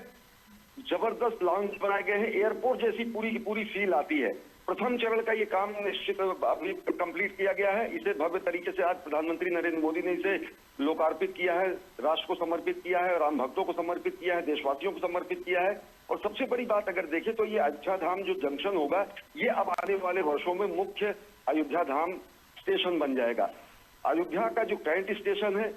जबरदस्त लॉन्च बनाए गए हैं, एयरपोर्ट जैसी पूरी की पूरी फील आती है। प्रथम चरण का ये काम निश्चित अभी कंप्लीट किया गया है। इसे भव्य तरीके से आज प्रधानमंत्री नरेंद्र मोदी ने इसे लोकार्पित किया है, राष्ट्र को समर्पित किया है, राम भक्तों को समर्पित किया है, देशवासियों को समर्पित किया है। और सबसे बड़ी बात अगर देखें तो ये अयोध्या धाम जो जंक्शन होगा ये अब आने वाले वर्षों में मुख्य अयोध्या धाम स्टेशन बन जाएगा। अयोध्या का जो करंट स्टेशन है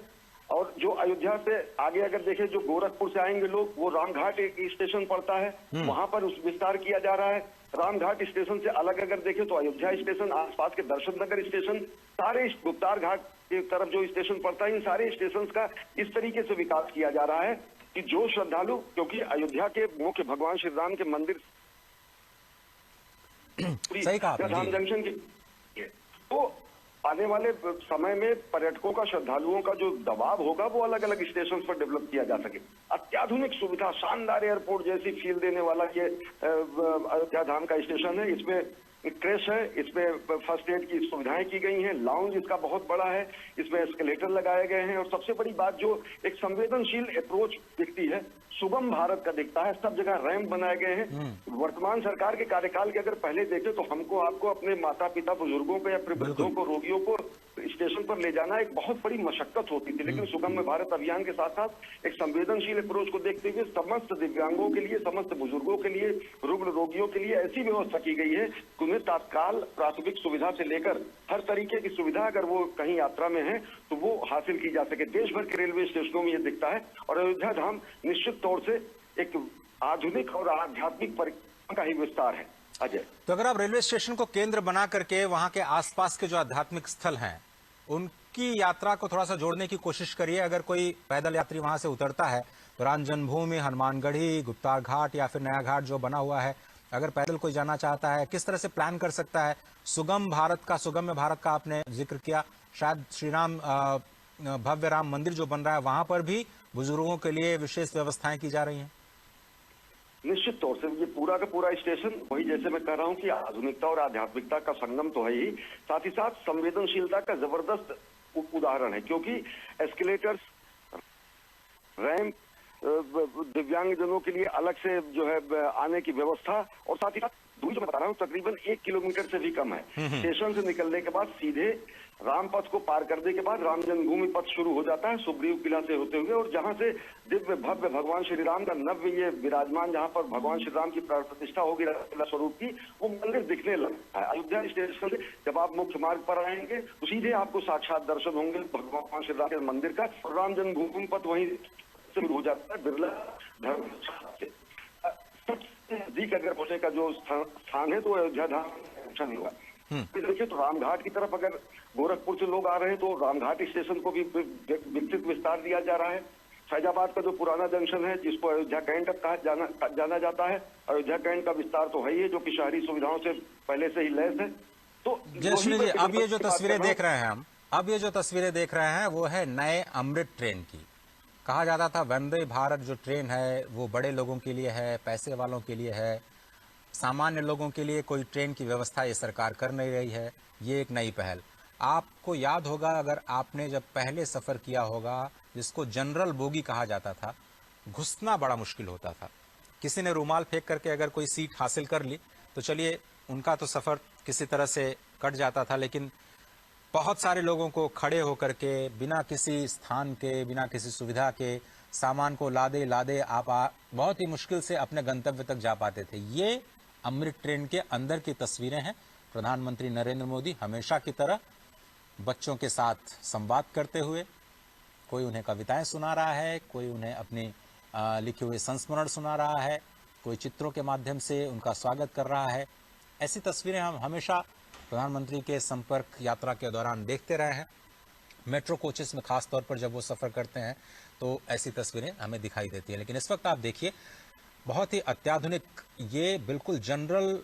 और जो अयोध्या से आगे अगर देखें जो गोरखपुर से आएंगे लोग, वो रामघाट एक स्टेशन पड़ता है, वहां पर उस विस्तार किया जा रहा है। रामघाट स्टेशन से अलग अगर देखें तो अयोध्या स्टेशन, आसपास के दर्शन नगर स्टेशन, सारे गुप्तार घाट की तरफ जो स्टेशन पड़ता है, इन सारे स्टेशन का इस तरीके से विकास किया जा रहा है कि जो श्रद्धालु, क्योंकि अयोध्या के मुख्य भगवान श्री राम के मंदिर धाम जंक्शन की, तो आने वाले समय में पर्यटकों का, श्रद्धालुओं का जो दबाव होगा वो अलग अलग स्टेशन पर डेवलप किया जा सके। अत्याधुनिक सुविधा, शानदार एयरपोर्ट जैसी फील देने वाला ये अयोध्या धाम का स्टेशन है। इसमें क्रेश है, इसमें फर्स्ट एड की सुविधाएं की गई हैं, लाउंज इसका बहुत बड़ा है, इसमें एस्केलेटर लगाए गए हैं और सबसे बड़ी बात जो एक संवेदनशील अप्रोच दिखती है, सुगम भारत का दिखता है। सब जगह रैंप बनाए गए हैं। वर्तमान सरकार के कार्यकाल के अगर पहले देखें तो हमको आपको अपने माता पिता बुजुर्गों को या फिर वृद्धों को, रोगियों को स्टेशन पर ले जाना एक बहुत बड़ी मशक्कत होती थी, लेकिन सुगम्य भारत अभियान के साथ साथ एक संवेदनशील अप्रोच को देखते हुए समस्त दिव्यांगों के लिए, समस्त बुजुर्गों के लिए, रुग्ण रोगियों के लिए ऐसी व्यवस्था की गई है कि उन्हें तत्काल प्राथमिक सुविधा से लेकर हर तरीके की सुविधा अगर वो कहीं यात्रा में है तो वो हासिल की जा सके। देश भर के रेलवे स्टेशनों में ये दिखता है और अयोध्या धाम निश्चित तौर से एक आधुनिक और आध्यात्मिक परिक्रमा का ही विस्तार है। अजय, तो अगर आप रेलवे स्टेशन को केंद्र बना करके वहां के आसपास के जो आध्यात्मिक स्थल हैं उनकी यात्रा को थोड़ा सा जोड़ने की कोशिश करिए। अगर कोई पैदल यात्री वहां से उतरता है तो राम जन्मभूमि, हनुमानगढ़ी, गुप्तार घाट या फिर नया घाट जो बना हुआ है, अगर पैदल कोई जाना चाहता है किस तरह से प्लान कर सकता है। सुगम्य भारत का आपने जिक्र किया, शायद श्री राम भव्य राम मंदिर जो बन रहा है वहां पर भी बुजुर्गों के लिए विशेष व्यवस्थाएं की जा रही हैं। निश्चित तौर से ये पूरा का पूरा स्टेशन वही, जैसे मैं कह रहा हूँ कि आधुनिकता और आध्यात्मिकता का संगम तो है ही, साथ ही साथ संवेदनशीलता का जबरदस्त उदाहरण है, क्योंकि एस्केलेटर्स, रैंप, दिव्यांगजनों के लिए अलग से जो है आने की व्यवस्था और साथ ही साथ दूरी जो मैं बता रहा हूँ तकरीबन 1 किलोमीटर से भी कम है। स्टेशन से निकलने के बाद सीधे राम पथ को पार करने के बाद राम जन्मभूमि पथ शुरू हो जाता है सुग्रीव किला से होते हुए, और जहां से दिव्य भव्य भगवान श्री राम का नव्य ये विराजमान, जहां पर भगवान श्री राम की प्राण प्रतिष्ठा होगी रामलीला स्वरूप की, वो मंदिर दिखने लगता है। अयोध्या स्टेशन से जब आप मुख्य मार्ग पर आएंगे तो सीधे आपको साक्षात दर्शन होंगे भगवान श्री राम के मंदिर का, और राम जन्मभूमि पथ वहीं शुरू हो जाता है बिरला धर्म से। नजदीक अगर पहुंचने का जो स्थान है तो अयोध्या धाम नहीं हुआ। देखिए तो रामघाट की तरफ अगर गोरखपुर से लोग आ रहे हैं तो रामघाट स्टेशन को भी विकसित विस्तार दिया जा रहा है। फैजाबाद का जो पुराना जंक्शन है जिसको अयोध्या कैंट कहा जाना जाता है, अयोध्या कैंट का विस्तार तो है ही है जो कि शहरी सुविधाओं से पहले से ही लैस है। तो जयश्री जी, अब ये जो तस्वीरें देख रहे हैं हम, अब ये जो तस्वीरें देख रहे हैं वो है नए अमृत ट्रेन की। कहा जाता था वंदे भारत जो ट्रेन है वो बड़े लोगों के लिए है, पैसे वालों के लिए है, सामान्य लोगों के लिए कोई ट्रेन की व्यवस्था ये सरकार कर नहीं रही है। ये एक नई पहल। आपको याद होगा अगर आपने जब पहले सफ़र किया होगा जिसको जनरल बोगी कहा जाता था, घुसना बड़ा मुश्किल होता था। किसी ने रुमाल फेंक करके अगर कोई सीट हासिल कर ली तो चलिए उनका तो सफ़र किसी तरह से कट जाता था, लेकिन बहुत सारे लोगों को खड़े होकर के बिना किसी स्थान के, बिना किसी सुविधा के सामान को लादे लादे आप बहुत ही मुश्किल से अपने गंतव्य तक जा पाते थे। ये अमृत ट्रेन के अंदर की तस्वीरें हैं। प्रधानमंत्री नरेंद्र मोदी हमेशा की तरह बच्चों के साथ संवाद करते हुए, कोई उन्हें कविताएं सुना रहा है, कोई उन्हें अपने लिखे हुए संस्मरण सुना रहा है, कोई चित्रों के माध्यम से उनका स्वागत कर रहा है। ऐसी तस्वीरें हम हमेशा प्रधानमंत्री के संपर्क यात्रा के दौरान देखते रहे हैं। मेट्रो कोचेस में खास तौर पर जब वो सफ़र करते हैं तो ऐसी तस्वीरें हमें दिखाई देती हैं। लेकिन इस वक्त आप देखिए बहुत ही अत्याधुनिक, ये बिल्कुल जनरल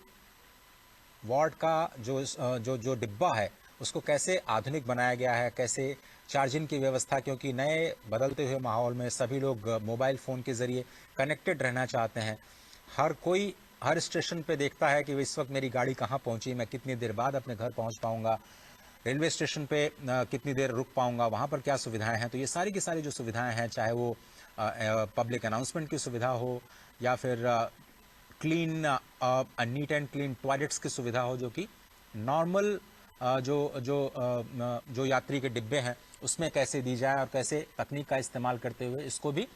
वार्ड का जो डिब्बा है उसको कैसे आधुनिक बनाया गया है, कैसे चार्जिंग की व्यवस्था, क्योंकि नए बदलते हुए माहौल में सभी लोग मोबाइल फ़ोन के ज़रिए कनेक्टेड रहना चाहते हैं। हर कोई हर स्टेशन पे देखता है कि इस वक्त मेरी गाड़ी कहाँ पहुँची, मैं कितनी देर बाद अपने घर पहुँच पाऊँगा, रेलवे स्टेशन पे कितनी देर रुक पाऊँगा, वहाँ पर क्या सुविधाएं हैं। तो ये सारी की सारी जो सुविधाएं हैं, चाहे वो पब्लिक अनाउंसमेंट की सुविधा हो या फिर clean neat and clean toilets की सुविधा हो, जो कि नॉर्मल जो यात्री के डिब्बे हैं उसमें कैसे दी जाए और कैसे तकनीक का इस्तेमाल करते हुए इसको भी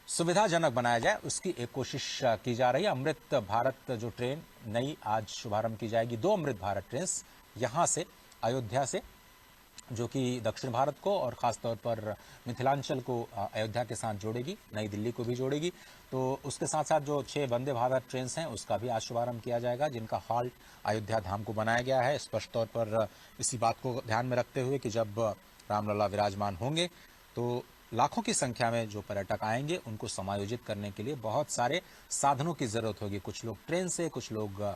सुविधाजनक बनाया जाए, उसकी एक कोशिश की जा रही है। अमृत भारत जो ट्रेन नई आज शुभारंभ की जाएगी, 2 अमृत भारत ट्रेन यहाँ से अयोध्या से, जो कि दक्षिण भारत को और ख़ास तौर पर मिथिलांचल को अयोध्या के साथ जोड़ेगी, नई दिल्ली को भी जोड़ेगी। तो उसके साथ साथ जो 6 वंदे भारत ट्रेन हैं उसका भी आज शुभारंभ किया जाएगा, जिनका हॉल्ट अयोध्या धाम को बनाया गया है, स्पष्ट तौर पर इसी बात को ध्यान में रखते हुए कि जब रामलला विराजमान होंगे तो लाखों की संख्या में जो पर्यटक आएंगे उनको समायोजित करने के लिए बहुत सारे साधनों की ज़रूरत होगी। कुछ लोग ट्रेन से, कुछ लोग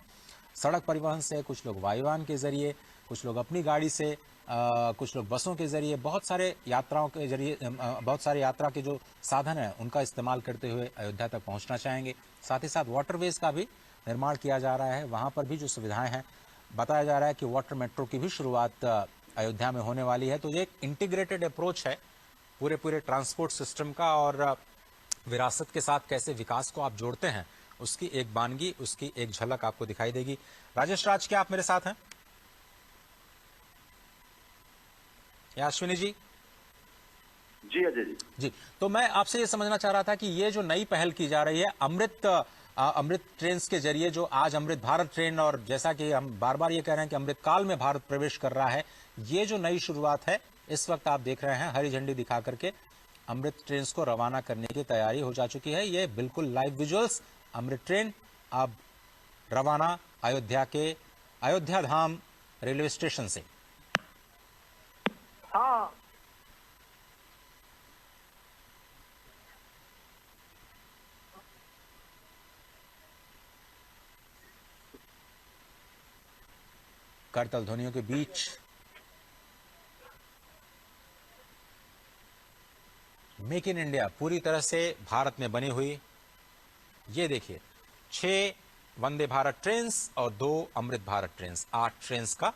सड़क परिवहन से, कुछ लोग वायुयान के ज़रिए, कुछ लोग अपनी गाड़ी से, कुछ लोग बसों के ज़रिए, बहुत सारे यात्राओं के ज़रिए, बहुत सारे यात्रा के जो साधन हैं उनका इस्तेमाल करते हुए अयोध्या तक पहुंचना चाहेंगे। साथ ही साथ वाटरवेज का भी निर्माण किया जा रहा है, वहाँ पर भी जो सुविधाएं हैं, बताया जा रहा है कि वाटर मेट्रो की भी शुरुआत अयोध्या में होने वाली है। तो ये एक इंटीग्रेटेड अप्रोच है पूरे ट्रांसपोर्ट सिस्टम का, और विरासत के साथ कैसे विकास को आप जोड़ते हैं उसकी एक बानगी, उसकी एक झलक आपको दिखाई देगी। राजेश राज, क्या आप मेरे साथ हैं? या अश्विनी जी? जी अजय जी। जी, तो मैं आपसे ये समझना चाह रहा था कि ये जो नई पहल की जा रही है अमृत ट्रेन के जरिए, जो आज अमृत भारत ट्रेन, और जैसा कि हम बार बार ये कह रहे हैं कि अमृत काल में भारत प्रवेश कर रहा है, ये जो नई शुरुआत है, इस वक्त आप देख रहे हैं हरी झंडी दिखा करके अमृत ट्रेन को रवाना करने की तैयारी हो जा चुकी है। ये बिल्कुल लाइव विजुअल्स, अमृत ट्रेन अब रवाना अयोध्या धाम रेलवे स्टेशन से। हाँ, करतल ध्वनियों के बीच मेक इन इंडिया पूरी तरह से भारत में बनी हुई, ये देखिए 6 वंदे भारत ट्रेन्स और 2 अमृत भारत ट्रेन्स, 8 ट्रेन्स का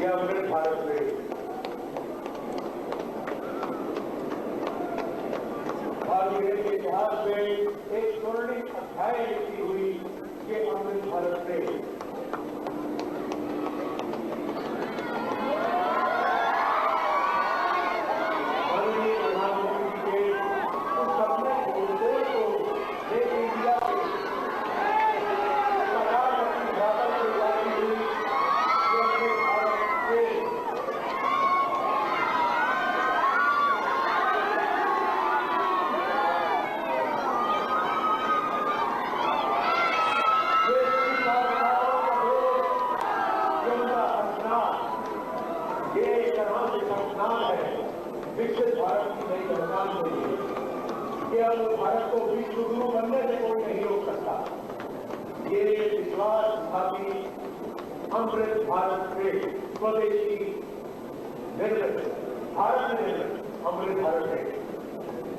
अमृत भारत ट्रेन भारतीय के इतिहास में एक स्वर्णिम अध्याय लिखी हुई ये अमृत भारत ट्रेन विकसित भारत की नई पहचान हुई है कि अब भारत को विश्व गुरु बनने से कोई नहीं रोक सकता। ये विश्वास स्थापी अमृत भारत ट्रेन स्वदेशी निर्मित भारत निर्मित अमृत भारत ट्रेन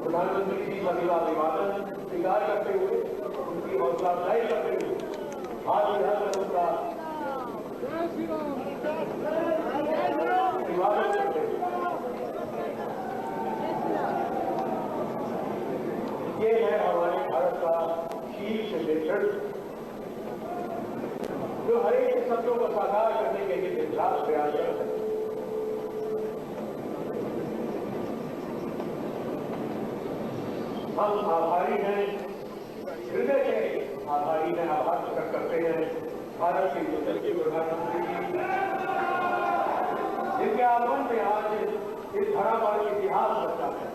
प्रधानमंत्री जी का अभिवादन स्वीकार करते हुए उनकी हौसला अफजाई करते हुए आज यहाँ पर उनका अभिवादन करते हुए ये है हमारे भारत का शीर्ष नेतृत्व जो हर एक शब्दों को साकार करने के लिए निर्धारित प्रयास करते हैं। हम आभारी हैं, हृदय से आभारी हैं, आभार प्रकट करते हैं भारत के यशस्वी प्रधानमंत्री जी, जिनके आगमन से आज इस धरा पर इतिहास बचा है।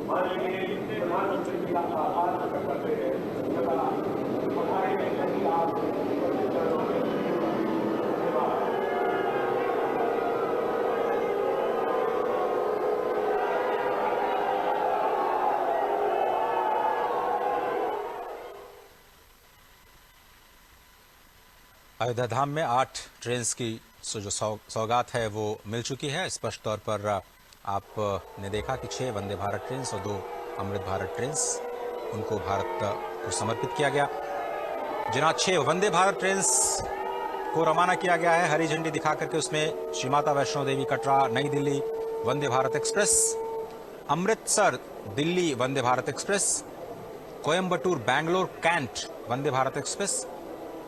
माननीय प्रधानमंत्री जी का आभार प्रकट करते हैं। अयोध्या धाम में 8 ट्रेन की जो सौगात है वो मिल चुकी है। स्पष्ट तौर पर आपने देखा कि 6 वंदे भारत ट्रेन और 2 अमृत भारत ट्रेन उनको भारत को समर्पित किया गया। जिन 6 वंदे भारत ट्रेन को रवाना किया गया है हरी झंडी दिखा करके, उसमें श्री माता वैष्णो देवी कटरा नई Delhi Vande Bharat express, Amritsar Delhi Vande Bharat express, Coimbatore Bangalore cantt Vande Bharat express,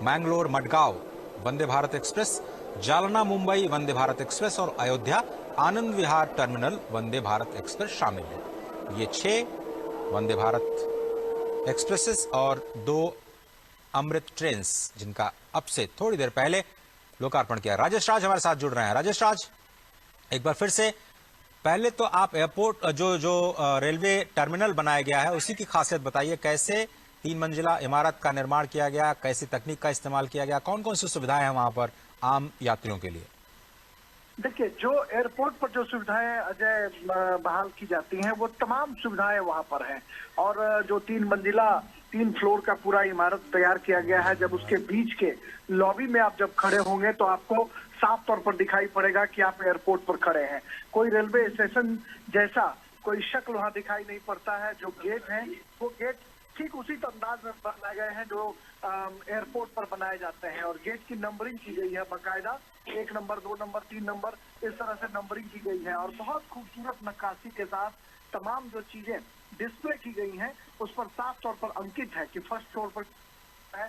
Mangalore Madgaon Vande Bharat express, Jalna Mumbai Vande Bharat express और अयोध्या आनंद विहार टर्मिनल वंदे भारत एक्सप्रेस शामिल है। ये 6 वंदे भारत एक्सप्रेसेस और 2 अमृत ट्रेन जिनका अब से थोड़ी देर पहले लोकार्पण किया। राजेश राज हमारे साथ जुड़ रहे हैं। राजेश राज, एक बार फिर से पहले तो आप एयरपोर्ट जो रेलवे टर्मिनल बनाया गया है उसी की खासियत बताइए। कैसे 3 मंजिला इमारत का निर्माण किया गया, कैसी तकनीक का इस्तेमाल किया गया, कौन कौन सी सुविधाएं हैं वहां पर आम यात्रियों के लिए? देखिए, जो एयरपोर्ट पर जो सुविधाएं अजय बहाल की जाती हैं वो तमाम सुविधाएं वहां पर हैं। और जो 3 मंजिला 3 फ्लोर का पूरा इमारत तैयार किया गया है, जब उसके बीच के लॉबी में आप जब खड़े होंगे तो आपको साफ तौर पर दिखाई पड़ेगा कि आप एयरपोर्ट पर खड़े हैं। कोई रेलवे स्टेशन जैसा कोई शक्ल वहां दिखाई नहीं पड़ता है। जो गेट है वो गेट ठीक उसी अंदाज में बनाए गए हैं जो एयरपोर्ट पर बनाए जाते हैं। और गेट की नंबरिंग की गई है बाकायदा, 1 नंबर 2 नंबर 3 नंबर इस तरह से नंबरिंग की गई है। और बहुत खूबसूरत नक्काशी के साथ तमाम जो चीजें डिस्प्ले की गई हैं उस पर साफ तौर पर अंकित है कि फर्स्ट फ्लोर पर है,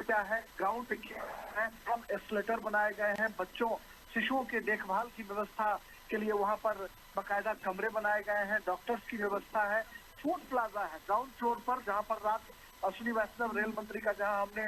क्या है, ग्राउंड पे क्या है। हम एस्केलेटर बनाए गए हैं, बच्चों शिशुओं के देखभाल की व्यवस्था के लिए वहां पर बाकायदा कमरे बनाए गए हैं, डॉक्टर्स की व्यवस्था है। फूड प्लाजा है ग्राउंड फ्लोर पर, जहां पर रात अश्विनी वैष्णव रेल मंत्री का जहां हमने